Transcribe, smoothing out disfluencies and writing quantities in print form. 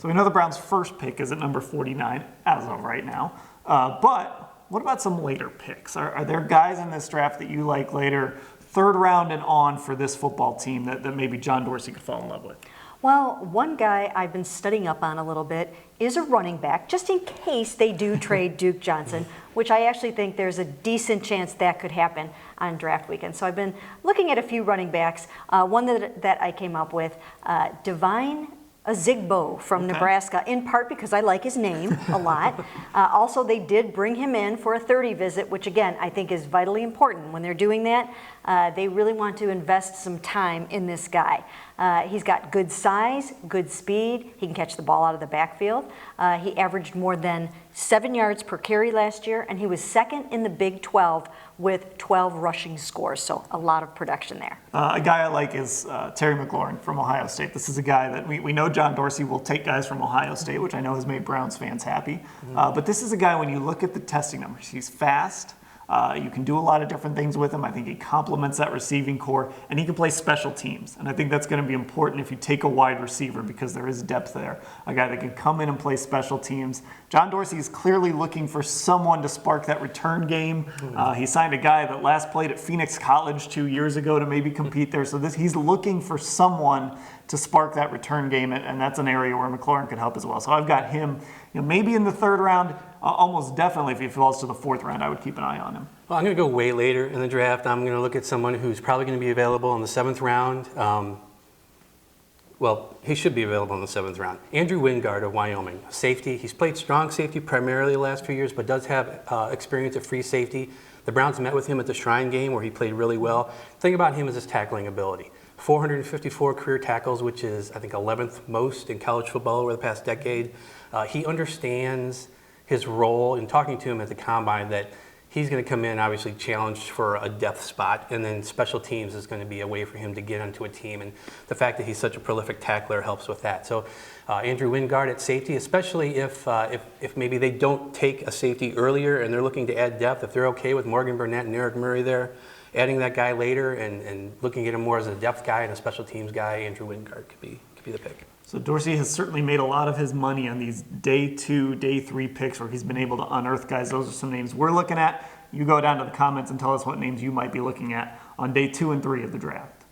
So we know the Browns' first pick is at number 49 as of right now. But what about some later picks? Are there guys in this draft that you like later, third round and on for this football team that maybe John Dorsey could fall in love with? Well, one guy I've been studying up on a little bit is a running back, just in case they do trade Duke Johnson, which I actually think there's a decent chance that could happen on draft weekend. So I've been looking at a few running backs. One that I came up with, Divine Azigbo from Nebraska, in part because I like his name a lot. Also, they did bring him in for a 30 visit, which again, I think is vitally important. When they're doing that, they really want to invest some time in this guy. He's got good size, good speed. He can catch the ball out of the backfield. He averaged more than 7 yards per carry last year, and he was second in the Big 12 with 12 rushing scores, so a lot of production there. A guy I like is Terry McLaurin from Ohio State. This is a guy that we know John Dorsey will take guys from Ohio State, which I know has made Browns fans happy. But this is a guy, when you look at the testing numbers, he's fast. You can do a lot of different things with him. I think he complements that receiving core, and he can play special teams. And I think that's going to be important if you take a wide receiver, because there is depth there. A guy that can come in and play special teams. John Dorsey is clearly looking for someone to spark that return game. He signed a guy that last played at Phoenix College 2 years ago to maybe compete there. So he's looking for someone to spark that return game, and that's an area where McLaurin could help as well. So I've got him, maybe in the third round. Almost definitely, if he falls to the fourth round, I would keep an eye on him. Well, I'm going to go way later in the draft. I'm going to look at someone who's probably going to be available in the 7th round. Well, he should be available in the 7th round. Andrew Wingard of Wyoming, safety. He's played strong safety primarily the last few years, but does have experience at free safety. The Browns met with him at the Shrine game where he played really well. The thing about him is his tackling ability. 454 career tackles, which is, I think, 11th most in college football over the past decade. He understands his role. In talking to him at the combine, that he's going to come in obviously challenged for a depth spot, and then special teams is going to be a way for him to get onto a team, and the fact that he's such a prolific tackler helps with that. So Andrew Wingard at safety, especially if maybe they don't take a safety earlier and they're looking to add depth, if they're okay with Morgan Burnett and Eric Murray there, adding that guy later and looking at him more as a depth guy and a special teams guy, Andrew Wingard could be the pick. So Dorsey has certainly made a lot of his money on these day 2, day 3 picks where he's been able to unearth guys. Those are some names we're looking at. You go down to the comments and tell us what names you might be looking at on day 2 and 3 of the draft.